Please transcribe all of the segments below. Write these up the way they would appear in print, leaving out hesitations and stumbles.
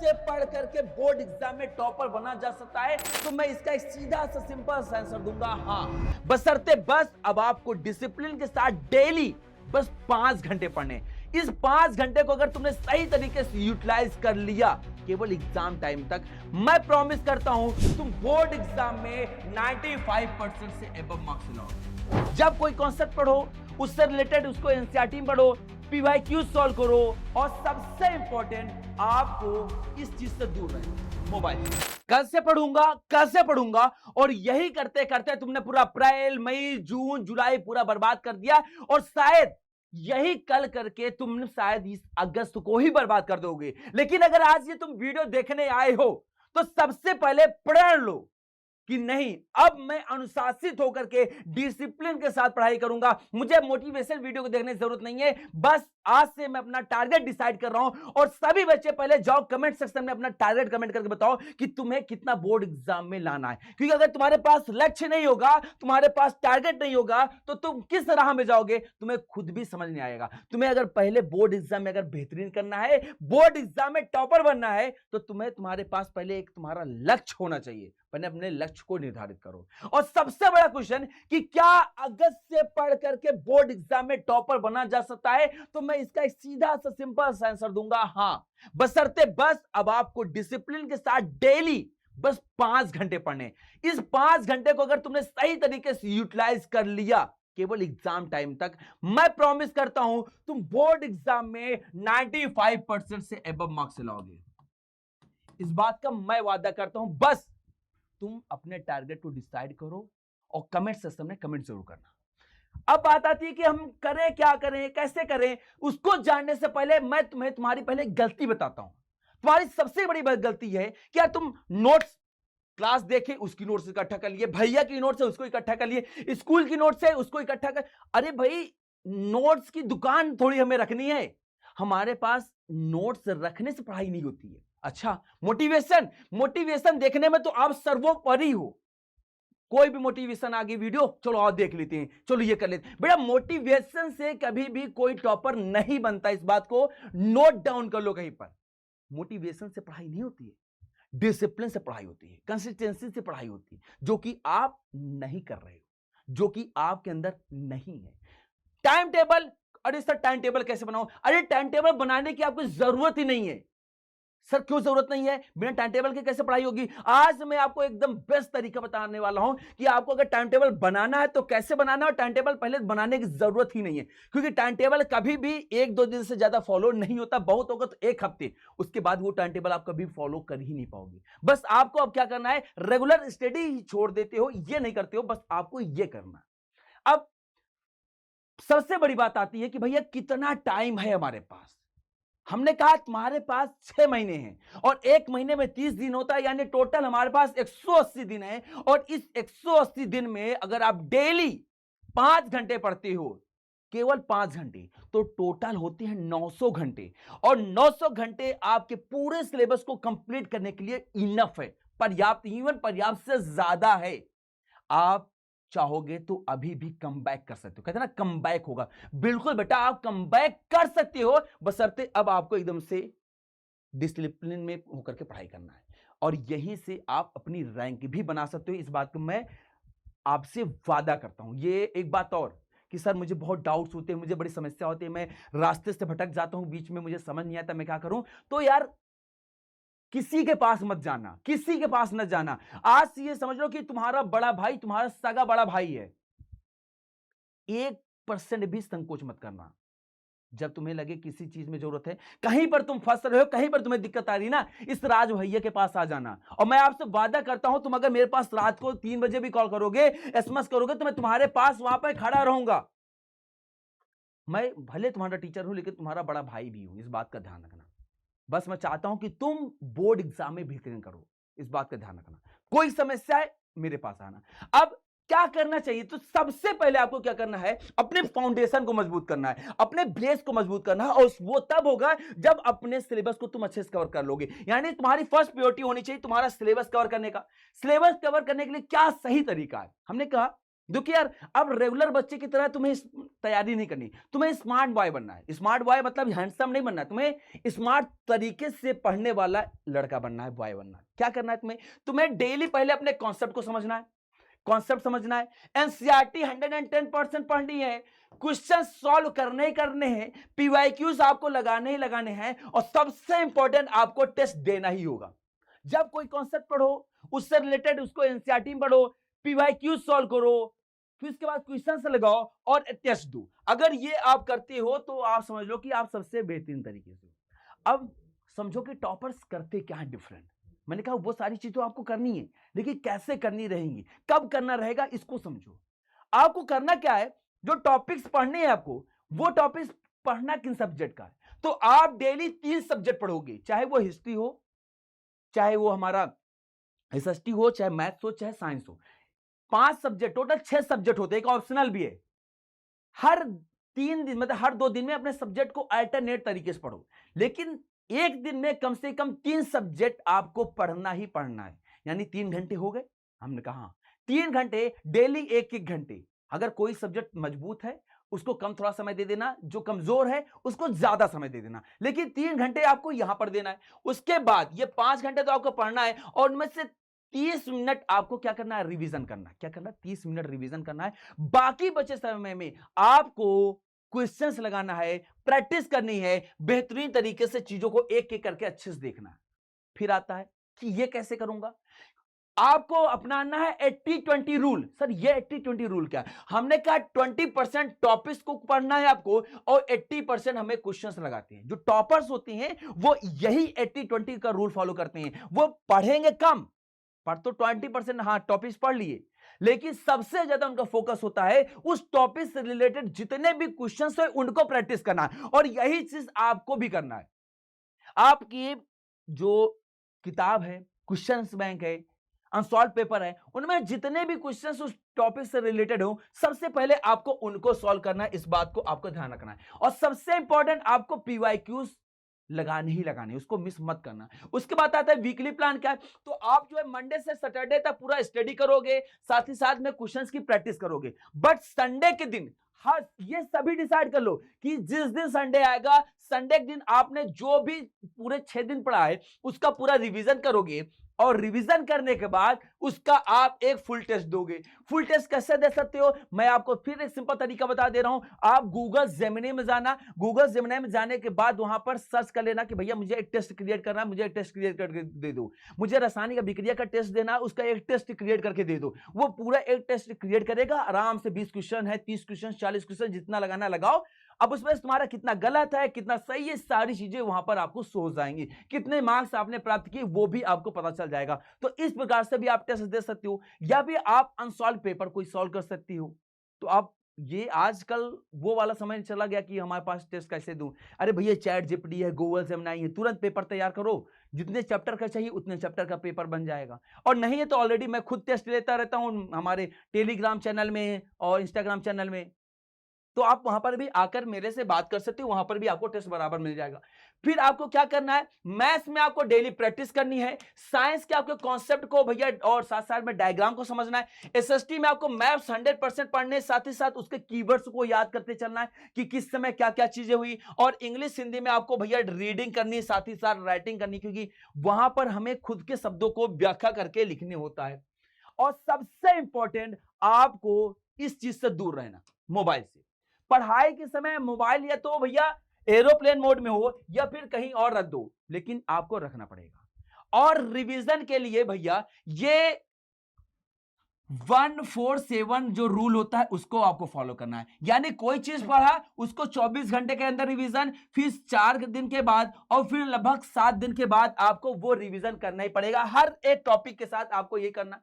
से पढ़ करके बोर्ड एग्जाम में टॉपर बना जा सकता है, तो मैं इसका एक सीधा सा सिंपल सा आंसर दूंगा हाँ। बशर्ते बस अब आपको डिसिप्लिन के साथ डेली बस 5 घंटे पढ़ने। इस 5 घंटे को अगर तुमने सही तरीके से यूटिलाइज कर लिया केवल एग्जाम टाइम तक, मैं प्रॉमिस करता हूं तुम बोर्ड एग्जाम में 95% से एबव मार्क्स लाओगे। जब कोई कॉन्सेप्ट पढ़ो उससे रिलेटेड उसको एनसीईआरटी में पढ़ो, पीवाईक्यू सॉल्व करो, और सबसे इंपॉर्टेंट आपको इस चीज से दूर रहना, मोबाइल। कैसे पढ़ूंगा, और यही करते करते तुमने पूरा अप्रैल मई जून जुलाई पूरा बर्बाद कर दिया, और शायद यही कल करके तुम शायद इस अगस्त को ही बर्बाद कर दोगे। लेकिन अगर आज ये तुम वीडियो देखने आए हो तो सबसे पहले प्रण लो कि नहीं, अब मैं अनुशासित होकर के डिसिप्लिन के साथ पढ़ाई करूंगा। मुझे मोटिवेशन वीडियो को देखने की जरूरत नहीं है, बस आज से मैं अपना टारगेट डिसाइड कर रहा हूं। और सभी बच्चे पहले जाओ कमेंट सेक्शन में अपना टारगेट कमेंट करके बताओ कि तुम्हें कितना बोर्ड एग्जाम में लाना है। क्योंकि अगर तुम्हारे पास लक्ष्य नहीं होगा, तुम्हारे पास टारगेट नहीं होगा, तो तुम किस राह में जाओगे तुम्हें खुद भी समझ नहीं आएगा। तुम्हें अगर पहले बोर्ड एग्जाम में अगर बेहतरीन करना है, बोर्ड एग्जाम में टॉपर बनना है, तो तुम्हारे पास पहले एक तुम्हारा लक्ष्य होना चाहिए। पहले अपने लक्ष्य को निर्धारित करो। और सबसे बड़ा क्वेश्चन कि क्या अगस्त से पढ़ करके बोर्ड एग्जाम में टॉपर बना जा सकता है, तो मैं इसका एक सीधा सा सिंपल सा आंसर दूंगा हाँ। बशर्ते बस अब आपको डिसिप्लिन के साथ डेली बस 5 घंटे पढ़ने। इस 5 घंटे को अगर तुमने सही तरीके से यूटिलाइज कर लिया केवल एग्जाम टाइम तक, मैं प्रॉमिस करता हूं तुम बोर्ड एग्जाम में 95% से एबव मार्क्स लाओगे। इस बात का मैं वादा करता हूं। बस तुम अपने टारगेट को डिसाइड करो और कमेंट सेक्शन में कमेंट जरूर करना। अब बात आती है कि हम करें, क्या करें, कैसे करें। उसको जानने से पहले मैं तुम्हें तुम्हारी पहले गलती बताता हूं। तुम्हारी सबसे बड़ी गलती है कि यार तुम नोट्स क्लास देखे उसकी नोट्स इकट्ठा कर लिए, भैया की नोट्स है उसको इकट्ठा कर लिए, स्कूल की नोट्स है उसको इकट्ठा कर। अरे भाई, नोट्स की दुकान थोड़ी हमें रखनी है। हमारे पास नोट्स रखने से पढ़ाई नहीं होती है। अच्छा, मोटिवेशन देखने में तो आप सर्वोपरि हो। कोई भी मोटिवेशन आ गई वीडियो, चलो और देख लेते हैं, चलो ये कर लेते हैं। बेटा, मोटिवेशन से कभी भी कोई टॉपर नहीं बनता। इस बात को नोट डाउन कर लो कहीं पर। मोटिवेशन से पढ़ाई नहीं होती है, डिसिप्लिन से पढ़ाई होती है, कंसिस्टेंसी से पढ़ाई होती है, जो कि आप नहीं कर रहे हो, जो कि आपके अंदर नहीं है। टाइम टेबल, अरे सर टाइम टेबल कैसे बनाओ? अरे टाइम टेबल बनाने की आपको जरूरत ही नहीं है। सर क्यों जरूरत नहीं है? बिना टाइम टेबल के कैसे पढ़ाई होगी? आज मैं आपको एकदम बेस्ट तरीका बताने वाला हूं कि आपको अगर टाइम टेबल बनाना है तो कैसे बनाना है। और टाइम टेबल पहले बनाने की जरूरत ही नहीं है, क्योंकि टाइम टेबल कभी भी 1-2 दिन से ज्यादा फॉलो नहीं होता। बहुत होगा तो 1 हफ्ते, उसके बाद वो टाइम टेबल आप कभी फॉलो कर ही नहीं पाओगे। बस आपको अब क्या करना है, रेगुलर स्टडी ही छोड़ देते हो, ये नहीं करते हो, बस आपको ये करना है। अब सबसे बड़ी बात आती है कि भैया कितना टाइम है हमारे पास। हमने कहा तुम्हारे पास 6 महीने हैं और 1 महीने में 30 दिन होता है, यानी टोटल हमारे पास 180 दिन है। और इस 180 दिन में अगर आप डेली 5 घंटे पढ़ते हो, केवल 5 घंटे, तो टोटल होते हैं 900 घंटे। और 900 घंटे आपके पूरे सिलेबस को कंप्लीट करने के लिए इनफ है, पर्याप्त, इवन पर्याप्त से ज्यादा है। आप चाहोगे तो अभी भी कम बैक कर सकते हो। कहते हैं ना कम बैक होगा, बिल्कुल बेटा आप कम बैक कर सकते हो, बशर्ते अब आपको एकदम से डिसिप्लिन में होकर के पढ़ाई करना है। और यहीं से आप अपनी रैंक भी बना सकते हो। इस बात को मैं आपसे वादा करता हूं। ये एक बात और कि सर मुझे बहुत डाउट्स होते हैं, मुझे बड़ी समस्या होती है, मैं रास्ते से भटक जाता हूं, बीच में मुझे समझ नहीं आता मैं क्या करूं। तो यार किसी के पास मत जाना, किसी के पास मत जाना। आज से ये समझ लो कि तुम्हारा बड़ा भाई तुम्हारा सगा बड़ा भाई है। 1% भी संकोच मत करना। जब तुम्हें लगे किसी चीज में जरूरत है, कहीं पर तुम फंस रहे हो, कहीं पर तुम्हें दिक्कत आ रही ना, इस राज भैया के पास आ जाना। और मैं आपसे वादा करता हूं, तुम अगर मेरे पास रात को 3 बजे भी कॉल करोगे, एसएमएस करोगे, तो मैं तुम्हारे पास वहां पर खड़ा रहूंगा। मैं भले तुम्हारा टीचर हूं, लेकिन तुम्हारा बड़ा भाई भी हूं। इस बात का ध्यान रखना। बस मैं चाहता हूं कि तुम बोर्ड एग्जाम में बेहतरीन करो, इस बात का ध्यान रखना। कोई समस्या है मेरे पास आना। अब क्या करना चाहिए, तो सबसे पहले आपको क्या करना है, अपने फाउंडेशन को मजबूत करना है, अपने बेस को मजबूत करना है। और वो तब होगा जब अपने सिलेबस को तुम अच्छे से कवर कर लोगे। यानी तुम्हारी फर्स्ट प्रायोरिटी होनी चाहिए तुम्हारा सिलेबस कवर करने का। सिलेबस कवर करने के लिए क्या सही तरीका है? हमने कहा देखिए यार, अब रेगुलर बच्चे की तरह तुम्हें तैयारी नहीं करनी, तुम्हें स्मार्ट बॉय बनना है। स्मार्ट बॉय मतलब हैंडसम नहीं बनना है, तुम्हें स्मार्ट तरीके से पढ़ने वाला लड़का बनना है, बॉय बनना है। क्या करना है तुम्हें? तुम्हें डेली पहले अपने कॉन्सेप्ट को समझना है, कॉन्सेप्ट समझना है। एनसीईआरटी 110% पढ़नी है, क्वेश्चन सॉल्व करने ही करने हैं, पीवाईक्यूज आपको लगाने ही लगाने हैं, और सबसे इंपॉर्टेंट आपको टेस्ट देना ही होगा। जब कोई कॉन्सेप्ट पढ़ो, उससे रिलेटेड उसको एनसीईआरटी में पढ़ो, पीवाईक्यू सॉल्व करो, फिर उसके बाद क्वेश्चन लगाओ और टेस्ट दो। अगर ये आप करते हो तो आप समझ लो कि आप सबसे बेहतरीन तरीके से। अब समझो कि टॉपर्स करते क्या है डिफरेंट। मैंने कहा वो सारी चीज तो आपको करनी है, लेकिन कैसे करनी रहेंगी, कब करना रहेगा, इसको समझो। आपको करना क्या है, जो टॉपिक्स पढ़ने हैं आपको, वो टॉपिक्स पढ़ना किन सब्जेक्ट का है। तो आप डेली 3 सब्जेक्ट पढ़ोगे, चाहे वो हिस्ट्री हो, चाहे वो हमारा एसएसटी हो, चाहे मैथ्स हो, चाहे साइंस हो। 5 सब्जेक्ट, टोटल 6 सब्जेक्ट होते हैं, एक ऑप्शनल भी है। हर 3 दिन मतलब हर 2 दिन में अपने सब्जेक्ट को अल्टरनेट तरीके से पढ़ो, लेकिन एक दिन में कम से कम 3 सब्जेक्ट आपको पढ़ना ही पढ़ना है। यानी 3 घंटे हो गए। हमने कहा 3 घंटे डेली, एक एक घंटे। अगर कोई सब्जेक्ट मजबूत है उसको कम थोड़ा समय दे देना, जो कमजोर है उसको ज्यादा समय दे देना, लेकिन 3 घंटे आपको यहां पर देना है। उसके बाद ये 5 घंटे तो आपको पढ़ना है, और उनमें से 30 मिनट आपको क्या करना है, रिवीजन करना है। क्या करना है? 30 मिनट रिवीजन करना है। बाकी बचे समय में आपको क्वेश्चंस लगाना है, प्रैक्टिस करनी है, बेहतरीन तरीके से चीजों को एक एक करके अच्छे से देखना है। फिर आता है कि ये कैसे करूंगा। आपको अपनाना है 80-20 रूल। सर ये 80-20 रूल क्या है? हमने कहा 20% टॉपिक्स को पढ़ना है आपको, और 80% हमें क्वेश्चंस लगाते हैं। जो टॉपर्स होते हैं वो यही 80-20 का रूल फॉलो करते हैं। वो पढ़ेंगे कम, पर तो 20% हाँ टॉपिक्स पढ़ लिए, लेकिन सबसे ज्यादा उनका फोकस होता है उस टॉपिक से रिलेटेड जितने भी क्वेश्चंस है उनको प्रैक्टिस करना है। और यही चीज आपको भी करना है। आपकी जो किताब है, क्वेश्चंस बैंक है, अनसॉल्व पेपर है, उनमें जितने भी क्वेश्चंस उस टॉपिक से रिलेटेड हो, सबसे पहले आपको उनको सॉल्व करना है। इस बात को आपको ध्यान रखना है। और सबसे इंपॉर्टेंट, आपको पीवाईक्यूज लगाने ही लगाने, उसको मिस मत करना। उसके बाद आता है वीकली प्लान। क्या है? तो आप जो है मंडे से सैटरडे तक पूरा स्टडी करोगे, साथ ही साथ में क्वेश्चंस की प्रैक्टिस करोगे। बट संडे के दिन, हाँ ये सभी डिसाइड कर लो कि जिस दिन संडे आएगा, संडे के दिन आपने जो भी पूरे 6 दिन पढ़ा है उसका पूरा रिवीजन करोगे, और रिवीजन करने के बाद उसका आप एक फुल टेस्ट दोगे। फुल टेस्ट कैसे दे सकते हो, मैं आपको फिर एक सिंपल तरीका बता दे रहा हूं। आप गूगल जेमिनी में जाना, गूगल जेमिनी में जाने के बाद वहां पर सर्च कर लेना कि भैया मुझे एक टेस्ट क्रिएट करना है, मुझे एक टेस्ट क्रिएट करके दे दो, मुझे रासायनिक अभिक्रिया का टेस्ट देना है, उसका एक टेस्ट क्रिएट करके दे दो। वो पूरा एक टेस्ट क्रिएट करेगा आराम से। 20 क्वेश्चन है, 30 क्वेश्चन, 40 क्वेश्चन, जितना लगाना लगाओ। अब उसमें तुम्हारा कितना गलत है, कितना सही है, सारी चीजें वहां पर आपको सो जाएंगी। कितने मार्क्स आपने प्राप्त किए वो भी आपको पता चल जाएगा। तो इस प्रकार से भी आप टेस्ट दे सकते हो, या फिर आप अनसॉल्व पेपर कोई सॉल्व कर सकती हो। तो आप ये आजकल वो वाला समय चला गया कि हमारे पास टेस्ट कैसे दूं। अरे भैया चैट जीपीटी है, गूगल जेमिनी है, तुरंत पेपर तैयार करो। जितने चैप्टर का चाहिए उतने चैप्टर का पेपर बन जाएगा। और नहीं है तो ऑलरेडी मैं खुद टेस्ट लेता रहता हूं हमारे टेलीग्राम चैनल में और इंस्टाग्राम चैनल में। तो आप वहां पर भी आकर मेरे से बात कर सकते हो, वहां पर भी आपको टेस्ट बराबर मिल जाएगा। फिर आपको क्या करना है, मैथ्स में आपको डेली प्रैक्टिस करनी है, साइंस के आपके कॉन्सेप्ट को भैया और साथ साथ में डायग्राम को समझना है, एसएसटी में आपको मैथ्स 100% पढ़ने, साथ ही साथ उसके कीवर्ड्स को याद करते चलना है कि किस समय क्या क्या चीजें हुई, और इंग्लिश हिंदी में आपको भैया रीडिंग करनी है, साथ ही साथ राइटिंग करनी, क्योंकि वहां पर हमें खुद के शब्दों को व्याख्या करके लिखने होता है। और सबसे इंपॉर्टेंट, आपको इस चीज से दूर रहना, मोबाइल से। पढ़ाई के समय मोबाइल या तो भैया एरोप्लेन मोड में हो या फिर कहीं और रख दो, लेकिन आपको रखना पड़ेगा। और रिवीजन के लिए भैया ये 147 जो रूल होता है उसको आपको फॉलो करना है। यानी कोई चीज पढ़ा उसको 24 घंटे के अंदर रिवीजन, फिर 4 दिन के बाद, और फिर लगभग 7 दिन के बाद आपको वो रिवीजन करना ही पड़ेगा। हर एक टॉपिक के साथ आपको ये करना।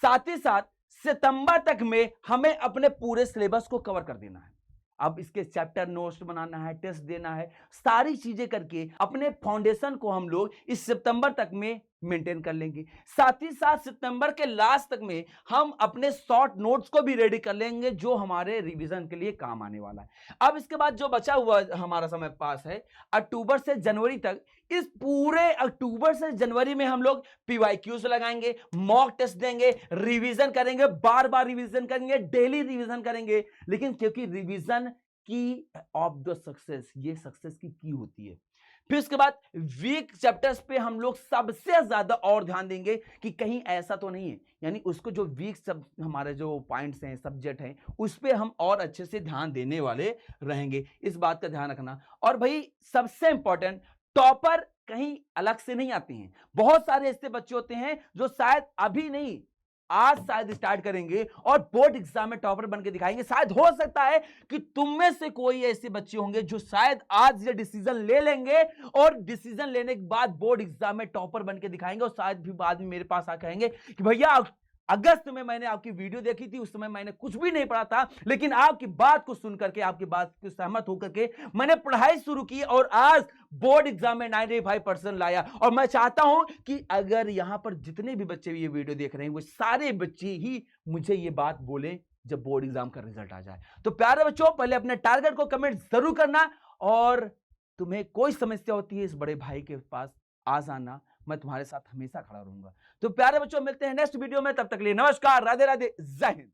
साथ ही साथ सितंबर तक में हमें अपने पूरे सिलेबस को कवर कर देना है। अब इसके चैप्टर नोट्स बनाना है, टेस्ट देना है, सारी चीजें करके अपने फाउंडेशन को हम लोग इस सितंबर तक में मेंटेन कर लेंगे। साथ ही साथ सितंबर के लास्ट तक में हम अपने शॉर्ट नोट्स को भी रेडी कर लेंगे जो हमारे रिवीजन के लिए काम आने वाला है। अब इसके बाद जो बचा हुआ हमारा समय पास है अक्टूबर से जनवरी तक, इस पूरे अक्टूबर से जनवरी में हम लोग पीवाईक्यूज लगाएंगे, मॉक टेस्ट देंगे, रिवीजन करेंगे, बार बार रिवीजन करेंगे, डेली रिवीजन करेंगे। लेकिन क्योंकि रिवीजन की ऑफ द सक्सेस, ये सक्सेस की होती है। फिर उसके बाद वीक चैप्टर्स पे हम लोग सबसे ज्यादा और ध्यान देंगे कि कहीं ऐसा तो नहीं है, यानी उसको जो वीक सब हमारे जो पॉइंट्स हैं, सब्जेक्ट हैं, उस पे हम और अच्छे से ध्यान देने वाले रहेंगे। इस बात का ध्यान रखना। और भाई सबसे इंपॉर्टेंट, टॉपर कहीं अलग से नहीं आते हैं। बहुत सारे ऐसे बच्चे होते हैं जो शायद अभी नहीं, आज शायद स्टार्ट करेंगे और बोर्ड एग्जाम में टॉपर बन के दिखाएंगे। शायद हो सकता है कि तुम में से कोई ऐसे बच्चे होंगे जो शायद आज ये डिसीजन ले लेंगे और डिसीजन लेने के बाद बोर्ड एग्जाम में टॉपर बन के दिखाएंगे और शायद भी बाद में मेरे पास आकर कहेंगे कि भैया अगस्त में मैंने आपकी वीडियो देखी थी, उस समय मैंने कुछ भी नहीं पढ़ा था, लेकिन आपकी बात को सुन करके, आपकी बात को सहमत होकर के मैंने पढ़ाई शुरू की और आज बोर्ड एग्जाम में 95% लाया। और मैं चाहता हूं कि अगर यहां पर जितने भी बच्चे ये वीडियो देख रहे हैं वो सारे बच्चे ही मुझे ये बात बोले जब बोर्ड एग्जाम का रिजल्ट आ जाए। तो प्यारे बच्चों, पहले अपने टारगेट को कमेंट जरूर करना और तुम्हें कोई समस्या होती है इस बड़े भाई के पास आ जाना, मैं तुम्हारे साथ हमेशा खड़ा रहूंगा। तो प्यारे बच्चों, मिलते हैं नेक्स्ट वीडियो में, तब तक के लिए नमस्कार, राधे राधे, जय हिंद।